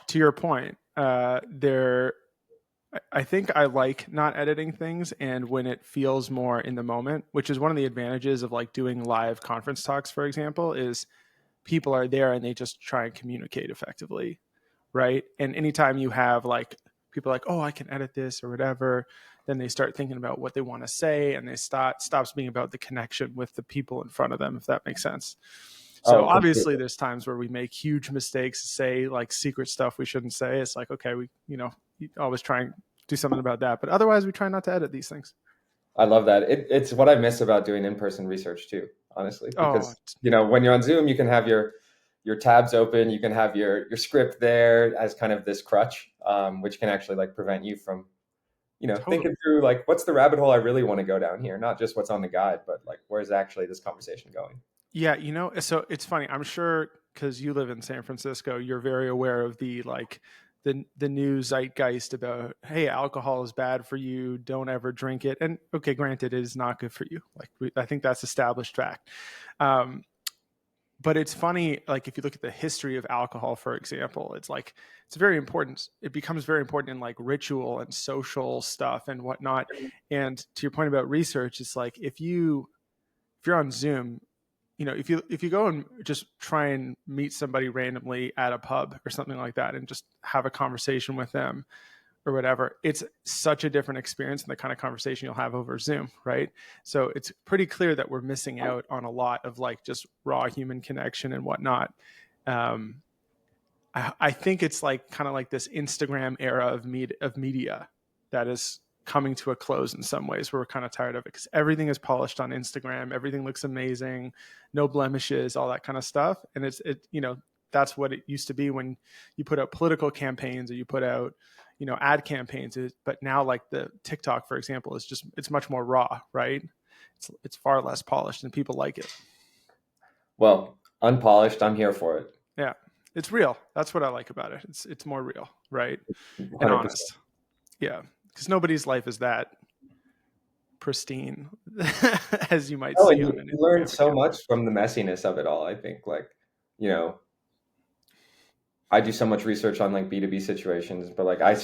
to your point, I think I like not editing things and when it feels more in the moment, which is one of the advantages of like doing live conference talks, for example, is people are there and they just try and communicate effectively, right? And anytime you have like people like, oh, I can edit this or whatever, then they start thinking about what they want to say and they stops being about the connection with the people in front of them, if that makes sense. So Oh, obviously completely. there's times where we make huge mistakes, say like secret stuff we shouldn't say. It's like, okay, we, you always try and do something about that. But otherwise we try not to edit these things. I love that. It's what I miss about doing in-person research too, honestly, Oh, because when you're on Zoom, you can have your tabs open, you can have your script there as kind of this crutch, which can actually like prevent you from totally. thinking through like what's the rabbit hole I really want to go down here, not just what's on the guide, but like where's actually this conversation going. Yeah, so it's funny. I'm sure because you live in San Francisco, you're very aware of the new zeitgeist about, hey, alcohol is bad for you, don't ever drink it. And okay, granted, it is not good for you. Like I think that's established fact. Um, but it's funny, like if you look at the history of alcohol, for example, it's like it's very important. It becomes very important in like ritual and social stuff and whatnot. And to your point about research, it's like if you're on Zoom, if you go and just try and meet somebody randomly at a pub or something like that and just have a conversation with them or whatever, it's such a different experience than the kind of conversation you'll have over Zoom, right? So it's pretty clear that we're missing out on a lot of like just raw human connection and whatnot. Um, I think it's like kind of like this Instagram era of media that is coming to a close in some ways where we're kind of tired of it because everything is polished on Instagram. Everything looks amazing, no blemishes, all that kind of stuff. And that's what it used to be when you put out political campaigns or you put out, ad campaigns. But now like the TikTok, for example, it's much more raw, right? It's far less polished and people like it. Well, unpolished, I'm here for it. Yeah. It's real. That's what I like about it. It's more real, right? And 100%. honest. Yeah. Because nobody's life is that pristine as you might Oh, see and on you an learn Instagram so account. much from the messiness of it all. I think like, you know, I do so much research on like B2B situations, but like I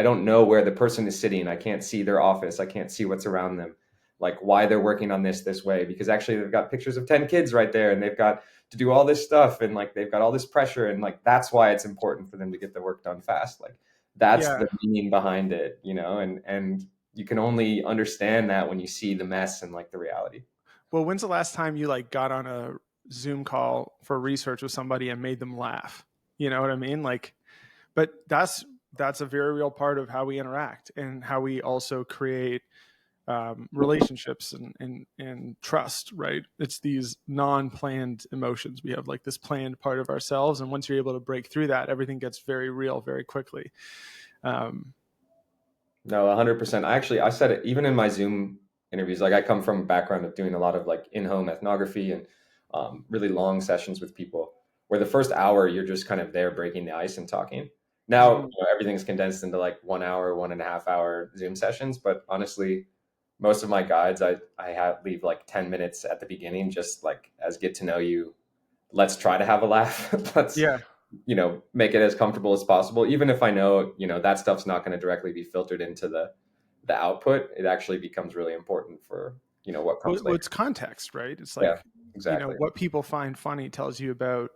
don't know where the person is sitting. I can't see their office. I can't see what's around them. Like why they're working on this way because actually they've got pictures of 10 kids right there and they've got to do all this stuff and like they've got all this pressure and like that's why it's important for them to get the work done fast. Like that's Yeah. the meaning behind it, and you can only understand that when you see the mess and like the reality. Well, when's the last time you like got on a Zoom call for research with somebody and made them laugh? You know what I mean? Like, but that's a very real part of how we interact and how we also create relationships and trust, right? It's these non-planned emotions. We have like this planned part of ourselves. And once you're able to break through that, everything gets very real very quickly. Um, No, 100%. I said it even in my Zoom interviews. Like I come from a background of doing a lot of like in-home ethnography and really long sessions with people, where the first hour you're just kind of there breaking the ice and talking. Now, mhm. everything's condensed into like 1 hour, 1.5 hour Zoom sessions. But honestly, most of my guides, I have leave like 10 minutes at the beginning, just like as get to know you. Let's try to have a laugh. Let's Yeah. make it as comfortable as possible, even if I know that stuff's not going to directly be filtered into the output. It actually becomes really important for what comes Well, later. it's context, right? It's Yeah, like, exactly. what people find funny tells you about,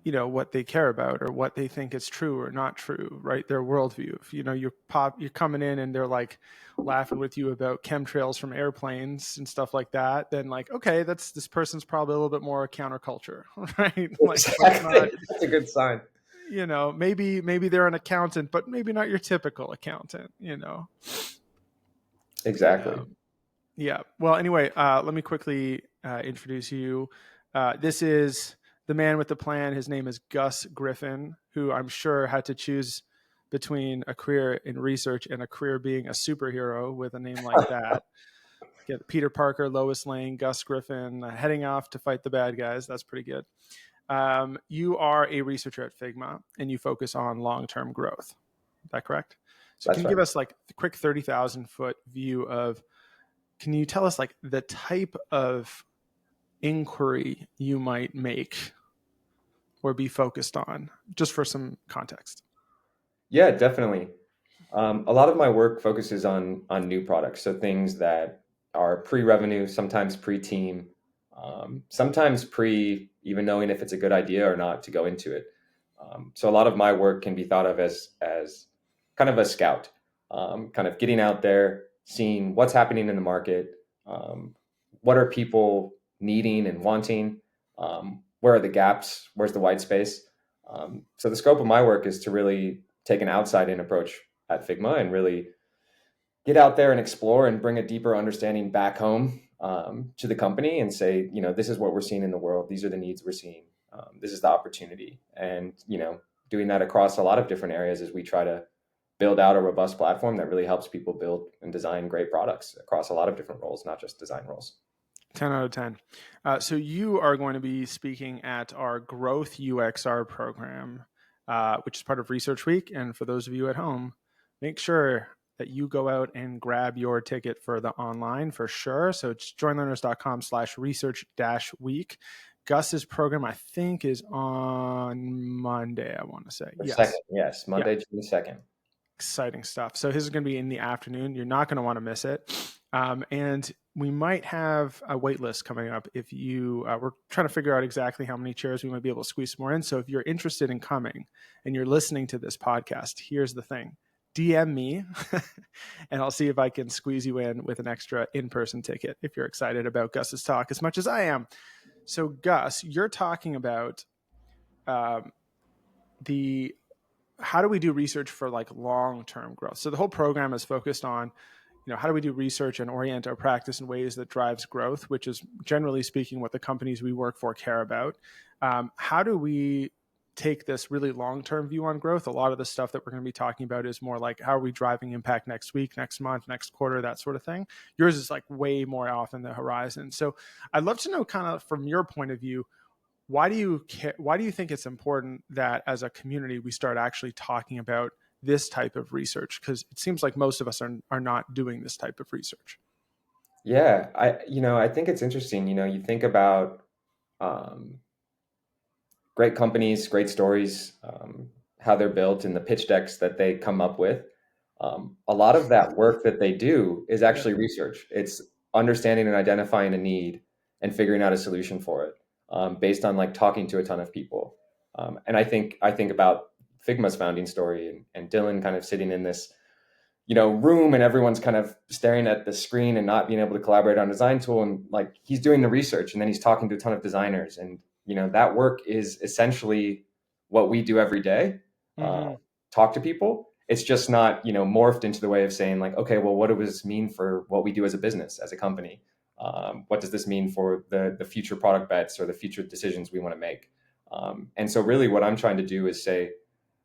what they care about or what they think is true or not true, right? Their worldview. If, you're coming in and they're like laughing with you about chemtrails from airplanes and stuff like that, then like, okay, this person's probably a little bit more counterculture, right? Like, let's not, Exactly. That's a good sign. maybe they're an accountant, but maybe not your typical accountant. Exactly. Um, Yeah. Well, anyway, let me quickly introduce you. This is the man with the plan. His name is Gus Griffin, who I'm sure had to choose between a career in research and a career being a superhero with a name like that. Get Peter Parker, Lois Lane, Gus Griffin heading off to fight the bad guys. That's pretty good. You are a researcher at Figma and you focus on long-term growth. Is that correct? So can That's you right. give us like a quick 30,000 foot view of, can you tell us like the type of inquiry you might make or be focused on, just for some context? Yeah, definitely. A lot of my work focuses on new products, so things that are pre-revenue, sometimes pre-team, sometimes pre even knowing if it's a good idea or not to go into it. So a lot of my work can be thought of as kind of a scout, kind of getting out there, seeing what's happening in the market, um, what are people needing and wanting, where are the gaps, where's the white space. So the scope of my work is to really take an outside-in approach at Figma and really get out there and explore and bring a deeper understanding back home to the company and say, this is what we're seeing in the world. These are the needs we're seeing. This is the opportunity. And, doing that across a lot of different areas as we try to build out a robust platform that really helps people build and design great products across a lot of different roles, not just design roles. 10 out of 10. So you are going to be speaking at our Growth UXR program, which is part of Research Week. And for those of you at home, make sure that you go out and grab your ticket for the online for sure. So it's joinlearners.com/research-week. Gus's program, I think, is on Monday, I want to say. The Yes. second, yes, Yeah. Monday, June 2nd. Exciting stuff. So his is going to be in the afternoon. You're not going to want to miss it. And we might have a wait list coming up. If you, we're trying to figure out exactly how many chairs we might be able to squeeze more in. So if you're interested in coming and you're listening to this podcast, here's the thing: DM me, and I'll see if I can squeeze you in with an extra in-person ticket if you're excited about Gus's talk as much as I am. So Gus, you're talking about the how do we do research for like long-term growth? So the whole program is focused on, how do we do research and orient our practice in ways that drives growth, which is generally speaking what the companies we work for care about. How do we take this really long-term view on growth? A lot of the stuff that we're going to be talking about is more like, how are we driving impact next week, next month, next quarter, that sort of thing. Yours is like way more off in the horizon. So I'd love to know, kind of from your point of view, why do you think it's important that as a community we start actually talking about this type of research? Because it seems like most of us are not doing this type of research. Yeah, I think it's interesting. You think about um, great companies, great stories, how they're built, and the pitch decks that they come up with. A lot of that work that they do is Yeah. actually research. It's understanding and identifying a need and figuring out a solution for it, based on like talking to a ton of people. And I think about Figma's founding story and Dylan kind of sitting in this room and everyone's kind of staring at the screen and not being able to collaborate on a design tool, and like he's doing the research and then he's talking to a ton of designers, and that work is essentially what we do every day. uh, Mm-hmm. Talk to people. It's just not morphed into the way of saying like, okay, well, what does this mean for what we do as a business, as a company? What does this mean for the future product bets or the future decisions we want to make? And so really what I'm trying to do is say,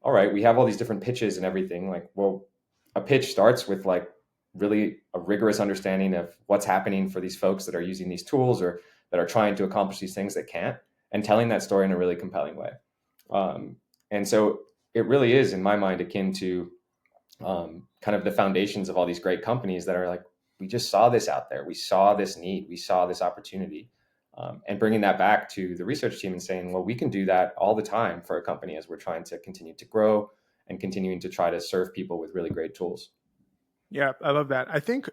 all right, we have all these different pitches and everything, like, well, a pitch starts with like really a rigorous understanding of what's happening for these folks that are using these tools or that are trying to accomplish these things that can't, and telling that story in a really compelling way. Um, and so it really is, in my mind, akin to kind of the foundations of all these great companies that are like, we just saw this out there. We saw this need. We saw this opportunity. And bringing that back to the research team and saying, well, we can do that all the time for a company as we're trying to continue to grow and continuing to try to serve people with really great tools. Yeah, I love that. I think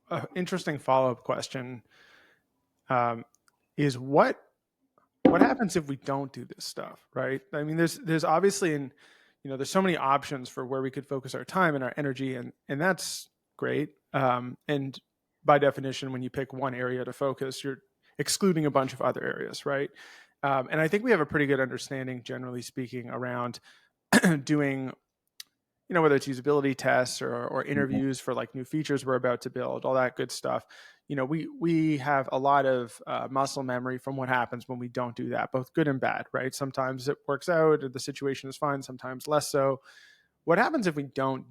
an interesting follow-up question is what happens if we don't do this stuff, right? I mean, there's obviously there's so many options for where we could focus our time and our energy, and that's great. And by definition, when you pick one area to focus, you're excluding a bunch of other areas, right? And I think we have a pretty good understanding, generally speaking, around doing, whether it's usability tests or interviews for like new features we're about to build, all that good stuff. We have a lot of muscle memory from what happens when we don't do that, both good and bad, right? Sometimes it works out, the situation is fine, sometimes less so. What happens if we don't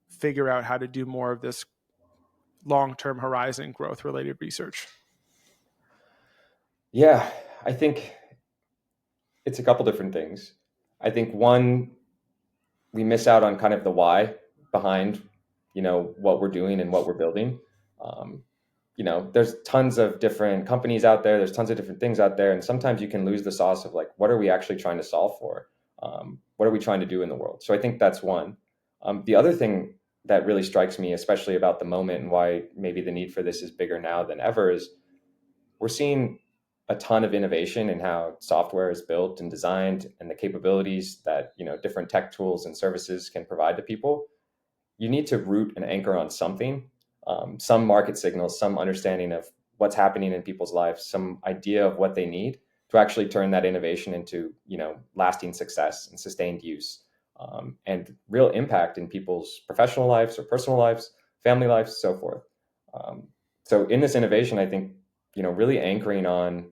figure out how to do more of this long-term horizon growth related research? Yeah, I think it's a couple different things. I think one, we miss out on kind of the why behind, what we're doing and what we're building. Um, there's tons of different companies out there. There's tons of different things out there. And sometimes you can lose the sauce of like, what are we actually trying to solve for? What are we trying to do in the world? So I think that's one. The other thing that really strikes me, especially about the moment and why maybe the need for this is bigger now than ever, is we're seeing a ton of innovation in how software is built and designed and the capabilities that, different tech tools and services can provide to people. You need to root and anchor on something, some market signals, some understanding of what's happening in people's lives, some idea of what they need to actually turn that innovation into, lasting success and sustained use, and real impact in people's professional lives or personal lives, family lives, so forth. So in this innovation, I think, really anchoring on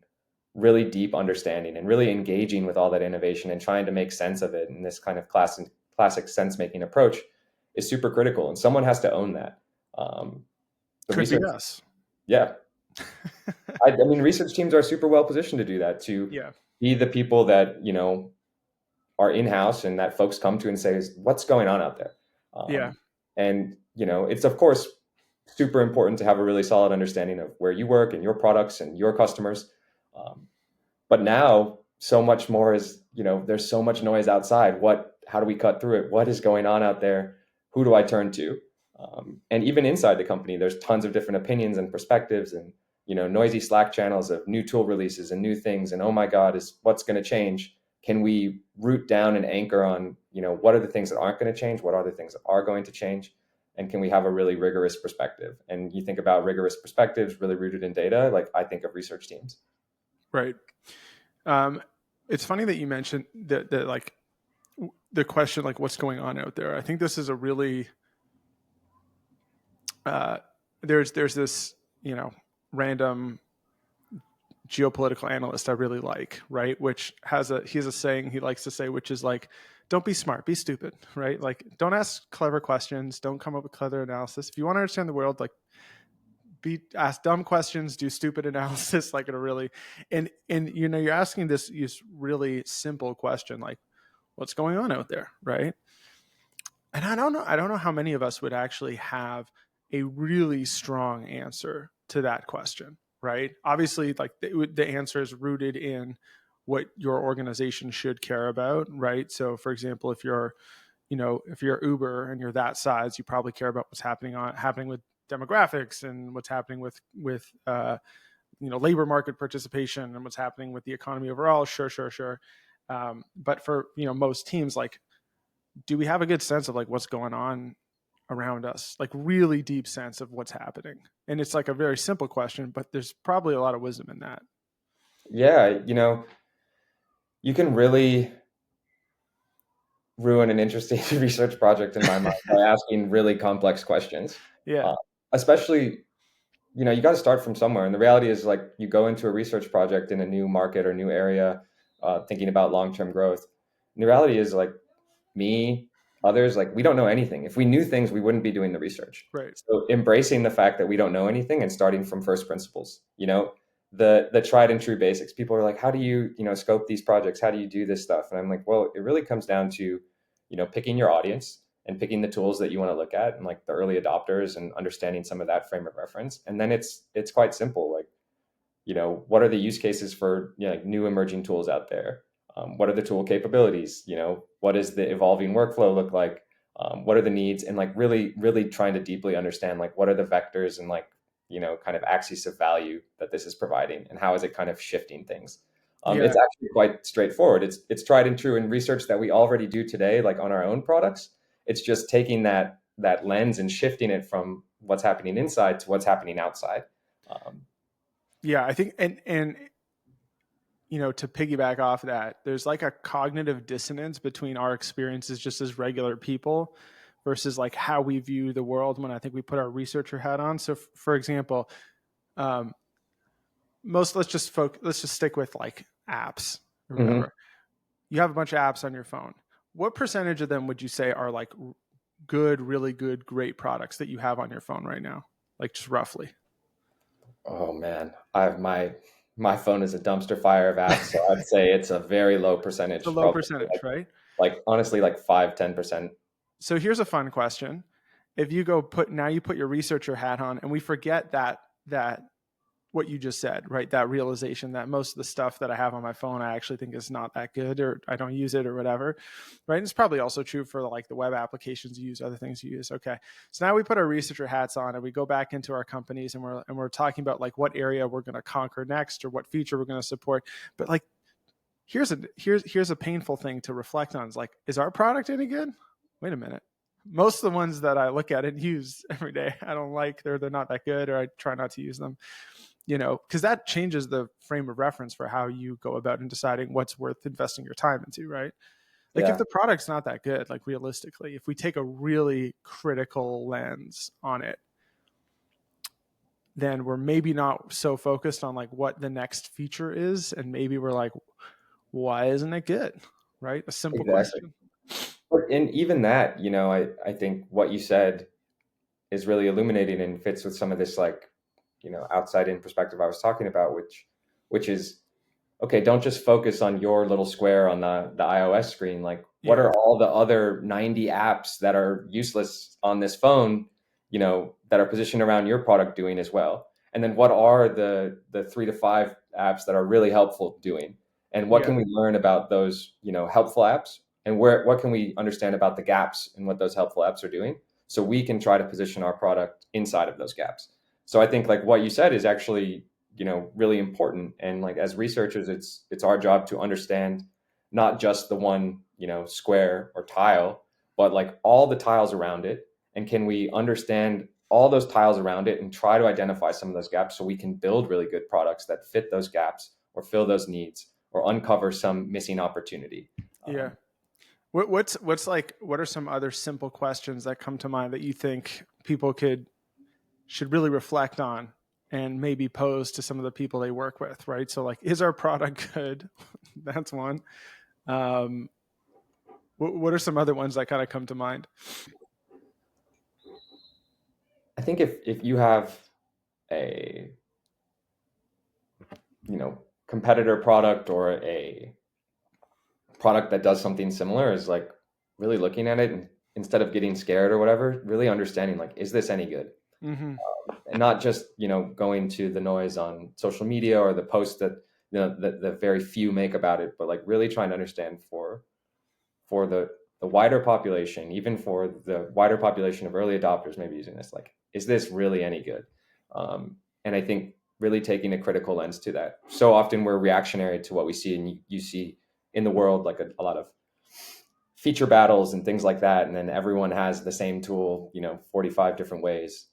really deep understanding and really engaging with all that innovation and trying to make sense of it in this kind of classic sense making approach is super critical, and someone has to own that. The Could be research, us. yeah, I mean, research teams are super well positioned to do that, to Yeah. be the people that are in house and that folks come to and say, "What's going on out there?" Yeah. And it's of course super important to have a really solid understanding of where you work and your products and your customers. Um, but now so much more is, there's so much noise outside. How do we cut through it? What is going on out there? Who do I turn to? And even inside the company, there's tons of different opinions and perspectives, and noisy Slack channels of new tool releases and new things. And oh my God, is what's going to change? Can we root down and anchor on, what are the things that aren't going to change? What are the things that are going to change? And can we have a really rigorous perspective? And you think about rigorous perspectives, really rooted in data. Like I think of research teams. Right. It's funny that you mentioned that like the question, like what's going on out there. I think this is a really, there's this, random geopolitical analyst I really like, right? Which he has a saying he likes to say, which is like, don't be smart, be stupid, right? Like, don't ask clever questions, don't come up with clever analysis. If you want to understand the world, like, ask dumb questions, do stupid analysis, like in a really, and you're asking this really simple question, like, what's going on out there, right? And I don't know how many of us would actually have a really strong answer to that question, right? Obviously, like the answer is rooted in what your organization should care about, right? So, for example, if you're Uber and you're that size, you probably care about what's happening with demographics and what's happening with labor market participation and what's happening with the economy overall. Sure. But for most teams, like, do we have a good sense of like what's going on around us, like really deep sense of what's happening? And it's like a very simple question, but there's probably a lot of wisdom in that. Yeah, you can really ruin an interesting research project in my mind by asking really complex questions. Yeah. Uh, Especially, you got to start from somewhere. And the reality is, like, you go into a research project in a new market or new area, thinking about long-term growth. And the reality is, like, me, others, like, we don't know anything. If we knew things, we wouldn't be doing the research. Right. So embracing the fact that we don't know anything and starting from first principles, the tried and true basics. People are like, how do you, scope these projects? How do you do this stuff? And I'm like, well, it really comes down to, picking your audience and picking the tools that you want to look at and like the early adopters and understanding some of that frame of reference. And then it's quite simple. Like, what are the use cases for like new emerging tools out there? What are the tool capabilities? What does the evolving workflow look like? What are the needs? And like really, really trying to deeply understand like what are the vectors and like, kind of axes of value that this is providing and how is it kind of shifting things? Yeah. It's actually quite straightforward. It's tried and true in research that we already do today, like on our own products. It's just taking that lens and shifting it from what's happening inside to what's happening outside. Yeah. I think, and to piggyback off that, there's like a cognitive dissonance between our experiences just as regular people versus like how we view the world when I think we put our researcher hat on. So, for example, um, let's just stick with like apps or Mhm. whatever. You have a bunch of apps on your phone. What percentage of them would you say are like good, really good, great products that you have on your phone right now? Like just roughly. Oh man, I have my phone is a dumpster fire of apps, so I'd say it's a very low It's a percentage, low probably percentage, right? like honestly like 5-10%. So here's a fun question. If you you put your researcher hat on and we forget that that what you just said, right? That realization that most of the stuff that I have on my phone, I actually think is not that good, or I don't use it or whatever, right? And it's probably also true for like the web applications you use, other things you use. Okay, so now we put our researcher hats on and we go back into our companies and we're talking about like what area we're going to conquer next or what feature we're going to support. But like, here's a painful thing to reflect on. Is like, is our product any good? Wait a minute. Most of the ones that I look at and use every day, I don't like. They're not that good, or I try not to use them, because that changes the frame of reference for how you go about in deciding what's worth investing your time into, right? Like if Yeah, the product's not that good, like realistically, if we take a really critical lens on it, then we're maybe not so focused on like what the next feature is. And maybe we're like, why isn't it good? Right? A simple exactly. question. And even that, I think what you said is really illuminating and fits with some of this, like, outside in perspective I was talking about, which is, okay, don't just focus on your little square on the iOS screen. Like, what Yeah. are all the other 90 apps that are useless on this phone, that are positioned around your product doing as well? And then what are the 3 to 5 apps that are really helpful doing? And what Yeah. can we learn about those, helpful apps? And what can we understand about the gaps in what those helpful apps are doing? So we can try to position our product inside of those gaps. So I think like what you said is actually, really important. And like as researchers, it's our job to understand not just the one, square or tile, but like all the tiles around it. And can we understand all those tiles around it and try to identify some of those gaps so we can build really good products that fit those gaps or fill those needs or uncover some missing opportunity. Yeah. What are some other simple questions that come to mind that you think people should really reflect on and maybe pose to some of the people they work with, right? So like, is our product good? That's one. Um, what are some other ones that kind of come to mind? I think if you have a, competitor product or a product that does something similar, is like really looking at it and instead of getting scared or whatever, really understanding like, is this any good? Mm-hmm. And not just, going to the noise on social media or the posts that, the very few make about it, but like really trying to understand for the wider population, even for the wider population of early adopters maybe using this, like, is this really any good? And I think really taking a critical lens to that. So often we're reactionary to what we see, and you see in the world like a lot of feature battles and things like that, and then everyone has the same tool, 45 different ways.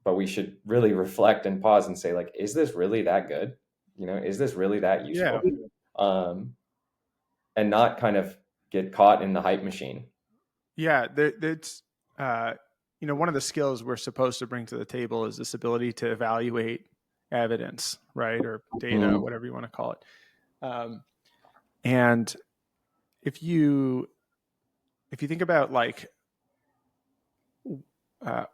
But we should really reflect and pause and say, like, is this really that good? Is this really that Yeah. useful? um, and not kind of get caught in the hype machine. Yeah. It's, uh, one of the skills we're supposed to bring to the table is this ability to evaluate evidence, right? Or data, Mm, whatever you want to call it. And if you think about like uh,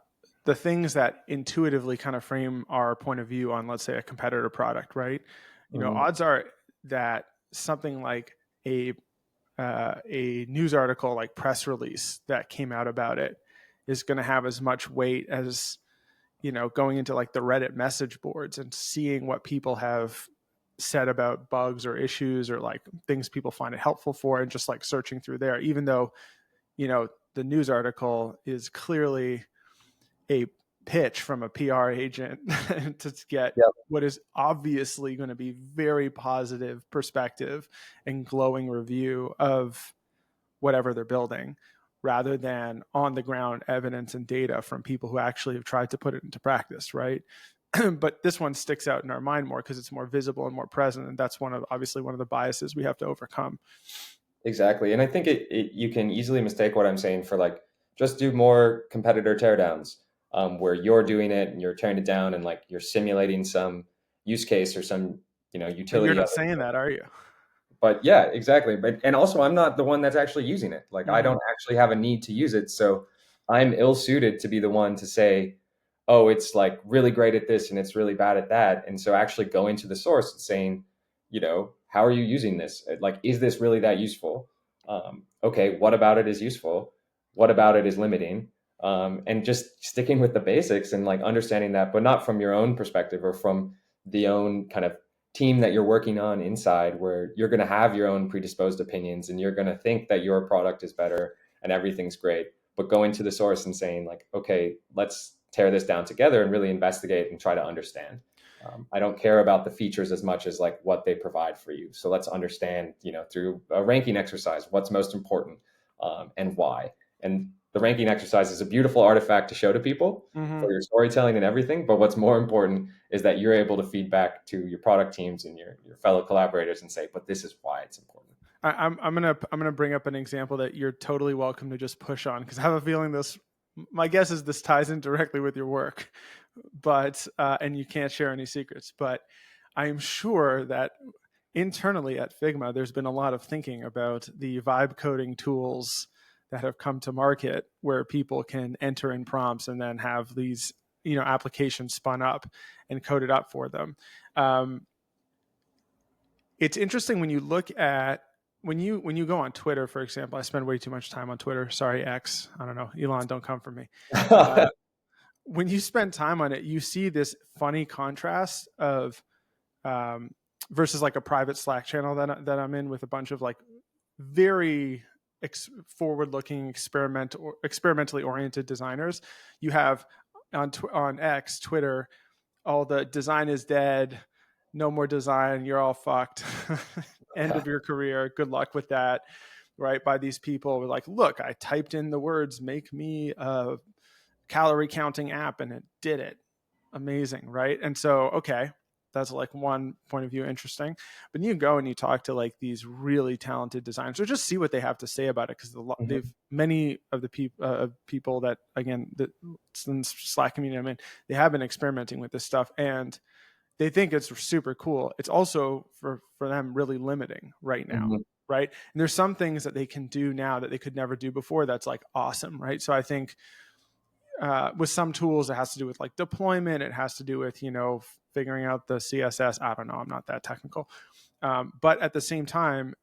the things that intuitively kind of frame our point of view on, let's say, a competitor product, right? mm, Odds are that something like a news article, like press release that came out about it, is going to have as much weight as going into like the Reddit message boards and seeing what people have said about bugs or issues or like things people find it helpful for, and just like searching through there, even though the news article is clearly a pitch from a PR agent to get yep, what is obviously going to be very positive perspective and glowing review of whatever they're building, rather than on the ground evidence and data from people who actually have tried to put it into practice, right? But this one sticks out in our mind more because it's more visible and more present, and that's obviously one of the biases we have to overcome. exactly. And I think you can easily mistake what I'm saying for like, just do more competitor teardowns, where you're doing it and you're tearing it down and like you're simulating some use case or some, But you're utility of not it. saying that, are you? But yeah, exactly. But and also I'm not the one that's actually using it. Like I Mm-hmm. don't actually have a need to use it. So I'm ill suited to be the one to say, oh, it's like really great at this and it's really bad at that. And so actually going to the source and saying, how are you using this? Like, is this really that useful? Okay, what about it is useful? What about it is limiting? and just sticking with the basics and like understanding that, but not from your own perspective or from the own kind of team that you're working on inside, where you're going to have your own predisposed opinions and you're going to think that your product is better and everything's great, but going to the source and saying like, okay, let's tear this down together and really investigate and try to understand. I don't care about the features as much as like what they provide for you. So let's understand, through a ranking exercise, what's most important, and why. And the ranking exercise is a beautiful artifact to show to people for your storytelling and everything. But what's more important is that you're able to feed back to your product teams and your fellow collaborators and say, but this is why it's important. I'm gonna bring up an example that you're totally welcome to just push on, because I have a feeling this. My guess is this ties in directly with your work, but and you can't share any secrets. But I'm sure that internally at Figma, there's been a lot of thinking about the vibe coding tools that have come to market, where people can enter in prompts and then have these applications spun up and coded up for them. It's interesting when you look at when you go on Twitter, for example. I spend way too much time on Twitter. Sorry, X. I don't know. Elon, don't come for me. When you spend time on it, you see this funny contrast of versus like a private Slack channel that I'm in with a bunch of like very forward-looking, experimentally oriented designers. You have on X, Twitter, all the design is dead, no more design, you're all fucked, end of your career, good luck with that, right? By these people were like, look, I typed in the words, make me a calorie counting app, and it did it. Amazing, right? And so, okay, that's like one point of view, interesting. But you go and you talk to like these really talented designers, or just see what they have to say about it, because they've many of the people that, again, the Slack community, I mean, they have been experimenting with this stuff and they think it's super cool. It's also for them really limiting right now, right? And there's some things that they can do now that they could never do before. That's like awesome, right? So I think with some tools, it has to do with like deployment. It has to do with, figuring out the CSS. I don't know. I'm not that technical. But at the same time,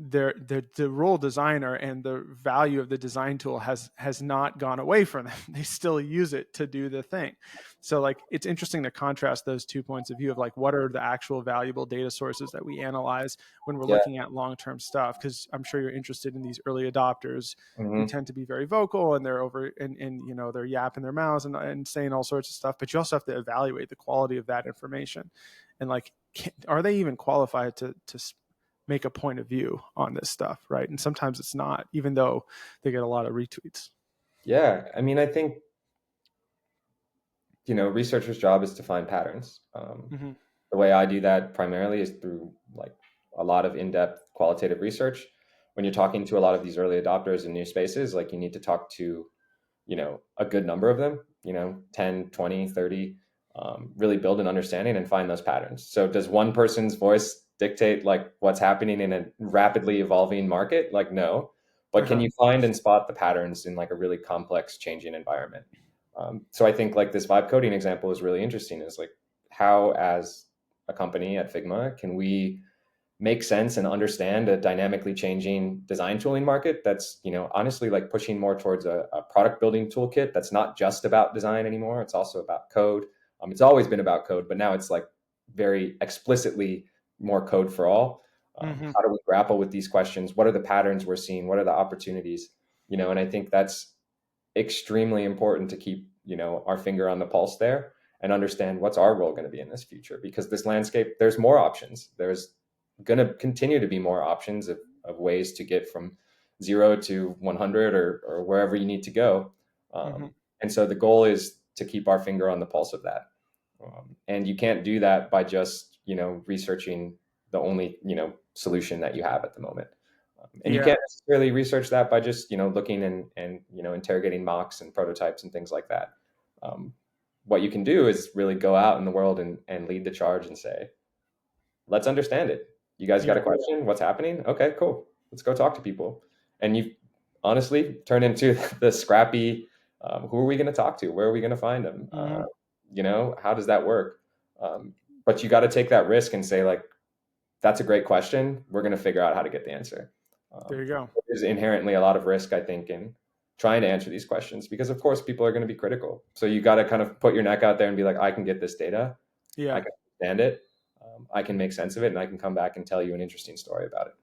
the role designer and the value of the design tool has not gone away from them. They still use it to do the thing. So like, it's interesting to contrast those 2 points of view of like, what are the actual valuable data sources that we analyze when we're looking at long-term stuff? Because I'm sure you're interested in these early adopters who tend to be very vocal, and they're over and they're yapping their mouths and saying all sorts of stuff. But you also have to evaluate the quality of that information, and like, are they even qualified to make a point of view on this stuff, right? And sometimes it's not, even though they get a lot of retweets. Yeah, I mean, I think researchers' job is to find patterns. The way I do that primarily is through like a lot of in-depth qualitative research. When you're talking to a lot of these early adopters in new spaces, like you need to talk to a good number of them, 10, 20, 30, really build an understanding and find those patterns. So does one person's voice dictate like what's happening in a rapidly evolving market? Like, no. But can you find and spot the patterns in like a really complex changing environment? So I think like this vibe coding example is really interesting, is like, how as a company at Figma can we make sense and understand a dynamically changing design tooling market that's honestly like pushing more towards a product building toolkit that's not just about design anymore. It's also about code. It's always been about code, but now it's like very explicitly more code for all. How do we grapple with these questions? What are the patterns we're seeing? What are the opportunities? And I think that's extremely important to keep our finger on the pulse there and understand what's our role going to be in this future, because this landscape, there's more options. There's going to continue to be more options of ways to get from 0 to 100 or wherever you need to go. And so the goal is to keep our finger on the pulse of that. And you can't do that by just, researching the only, solution that you have at the moment. And you can't necessarily research that by just, looking and interrogating mocks and prototypes and things like that. What you can do is really go out in the world and lead the charge and say, let's understand it. You guys got a question? What's happening? Okay, cool. Let's go talk to people. And you honestly turn into the scrappy, who are we going to talk to? Where are we going to find them? How does that work? But you got to take that risk and say like, that's a great question. We're going to figure out how to get the answer. There you go. There's inherently a lot of risk, I think, in trying to answer these questions, because of course people are going to be critical. So you got to kind of put your neck out there and be like, I can get this data. Yeah. I can understand it. I can make sense of it, and I can come back and tell you an interesting story about it.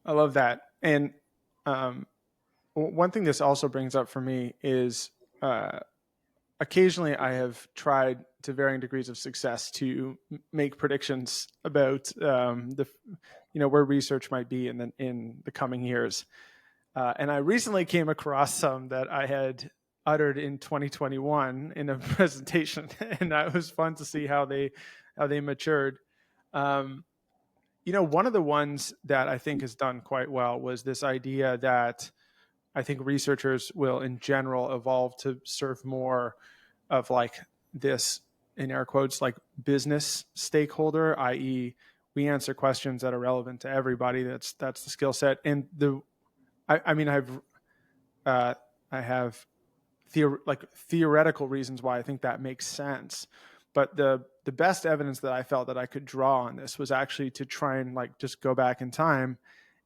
I love that. And one thing this also brings up for me is occasionally I have tried to varying degrees of success to make predictions about where research might be in the coming years. And I recently came across some that I had uttered in 2021 in a presentation, and that was fun to see how they matured. One of the ones that I think has done quite well was this idea that I think researchers will in general evolve to serve more of like this, in air quotes, like business stakeholder, i.e. we answer questions that are relevant to everybody. That's the skill set. And I have theoretical reasons why I think that makes sense. But the best evidence that I felt that I could draw on this was actually to try and like just go back in time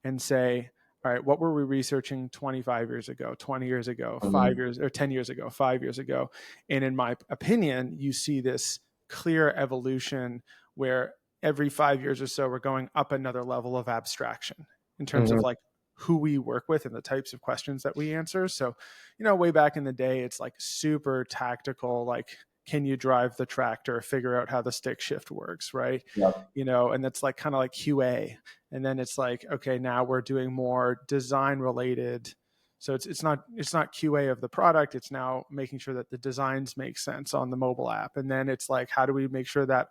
and say, all right, what were we researching 25 years ago, 20 years ago, 5 years or 10 years ago, 5 years ago? And in my opinion, you see this clear evolution where every 5 years or so, we're going up another level of abstraction in terms of like who we work with and the types of questions that we answer. So, way back in the day, it's like super tactical, like, can you drive the tractor, figure out how the stick shift works, right? Yep. And that's like kind of like QA. And then it's like, okay, now we're doing more design related. So it's not QA of the product. It's now making sure that the designs make sense on the mobile app. And then it's like, how do we make sure that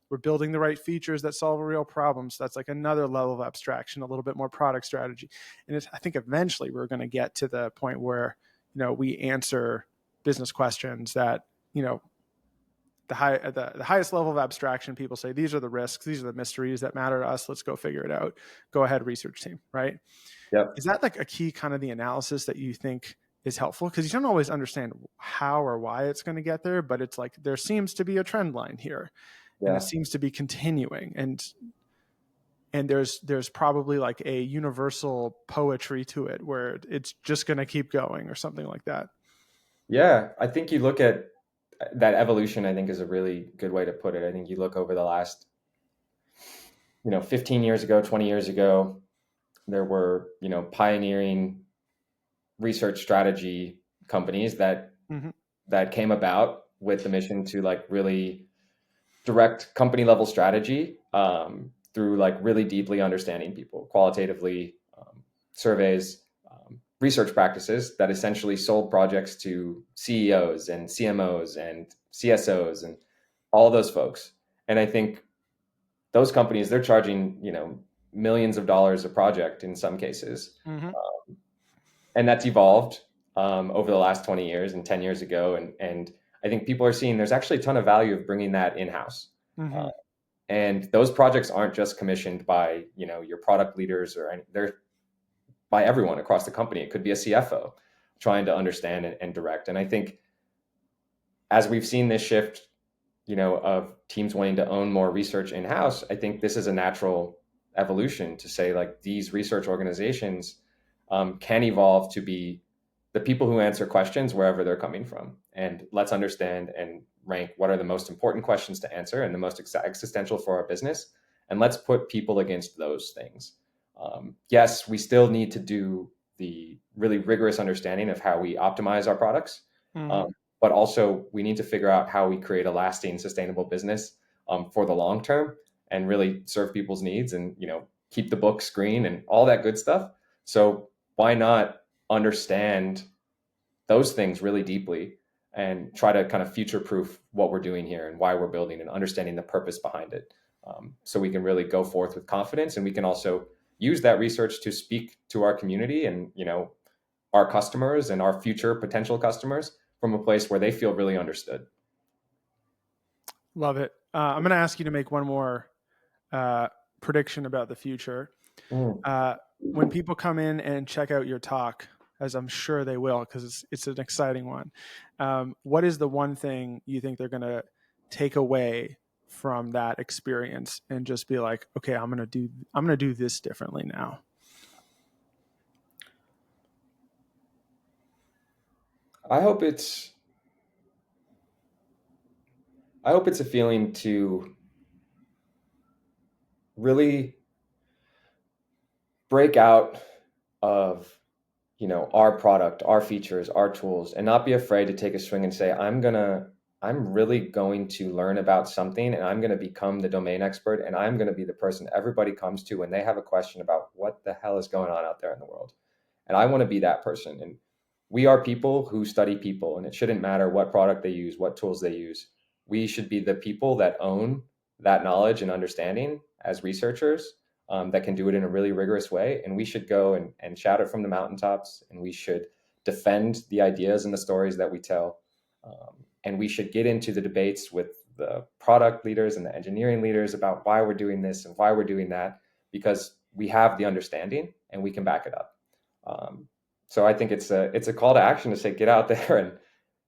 we're building the right features that solve a real problem? So that's like another level of abstraction, a little bit more product strategy. And I think eventually we're going to get to the point where, we answer business questions that, the highest level of abstraction, people say, these are the risks, these are the mysteries that matter to us. Let's go figure it out. Go ahead, research team, right? Yep. Is that like a key kind of the analysis that you think is helpful? Because you don't always understand how or why it's going to get there, but it's like there seems to be a trend line here, and it seems to be continuing. And there's probably like a universal poetry to it where it's just going to keep going or something like that. Yeah, I think you look at that evolution, I think is a really good way to put it. I think you look over the last, 15 years ago, 20 years ago, there were, pioneering research strategy companies that came about with the mission to like really direct company level strategy through like really deeply understanding people qualitatively, surveys, research practices that essentially sold projects to CEOs and CMOs and CSOs and all those folks. And I think those companies, they're charging, millions of dollars a project in some cases. And that's evolved over the last 20 years and 10 years ago. And I think people are seeing there's actually a ton of value of bringing that in-house. And those projects aren't just commissioned by, your product leaders they're by everyone across the company. It could be a CFO trying to understand and direct. And I think as we've seen this shift, of teams wanting to own more research in-house, I think this is a natural evolution to say like these research organizations can evolve to be the people who answer questions wherever they're coming from. And let's understand and rank what are the most important questions to answer and the most existential for our business. And let's put people against those things. Yes, we still need to do the really rigorous understanding of how we optimize our products. But also we need to figure out how we create a lasting, sustainable business for the long term and really serve people's needs and, keep the books green and all that good stuff. So why not understand those things really deeply and try to kind of future proof what we're doing here and why we're building and understanding the purpose behind it. So we can really go forth with confidence, and we can also use that research to speak to our community and, our customers and our future potential customers from a place where they feel really understood. Love it. I'm going to ask you to make one more prediction about the future. When people come in and check out your talk, as I'm sure they will, because it's an exciting one, what is the one thing you think they're going to take away from that experience and just be like, okay, I'm going to do this differently now? I hope it's I hope it's a feeling to really break out of, our product, our features, our tools, and not be afraid to take a swing and say, I'm really going to learn about something and I'm going to become the domain expert and I'm going to be the person everybody comes to when they have a question about what the hell is going on out there in the world. And I want to be that person. And we are people who study people, and it shouldn't matter what product they use, what tools they use. We should be the people that own that knowledge and understanding as researchers, that can do it in a really rigorous way. And we should go and shout it from the mountaintops, and we should defend the ideas and the stories that we tell. And we should get into the debates with the product leaders and the engineering leaders about why we're doing this and why we're doing that, because we have the understanding and we can back it up. So I think it's a call to action to say, get out there and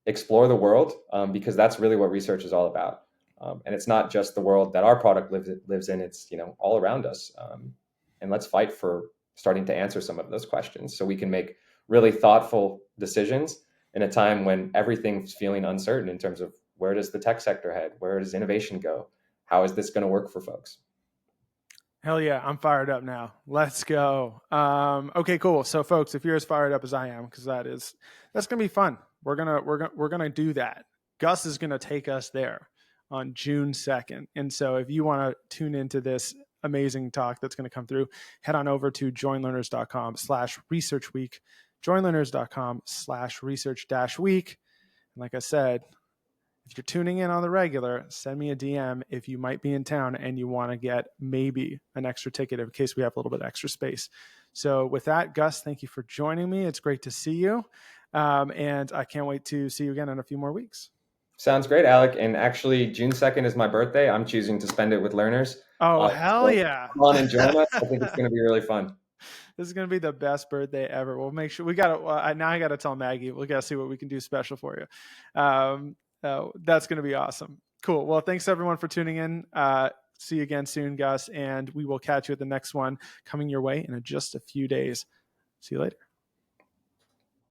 explore the world, because that's really what research is all about. And it's not just the world that our product lives in. It's all around us. And let's fight for starting to answer some of those questions so we can make really thoughtful decisions in a time when everything's feeling uncertain in terms of where does the tech sector head? Where does innovation go? How is this going to work for folks? Hell yeah, I'm fired up now. Let's go. Okay, cool. So, folks, if you're as fired up as I am, because that's gonna be fun. We're gonna do that. Gus is gonna take us there on June 2nd, and so if you want to tune into this amazing talk that's going to come through, head on over to joinlearners.com/research week, joinlearners.com/research-week. And like I said, if you're tuning in on the regular, send me a DM if you might be in town and you want to get maybe an extra ticket in case we have a little bit extra space. So with that, Gus, thank you for joining me. It's great to see you. And I can't wait to see you again in a few more weeks. Sounds great, Alec. And actually, June 2nd is my birthday. I'm choosing to spend it with learners. Oh, hell So yeah. come on and join us. I think it's going to be really fun. This is going to be the best birthday ever. We'll make sure now I got to tell Maggie, we got to see what we can do special for you. That's going to be awesome. Cool. Well, thanks everyone for tuning in. See you again soon, Gus, and we will catch you at the next one coming your way in just a few days. See you later.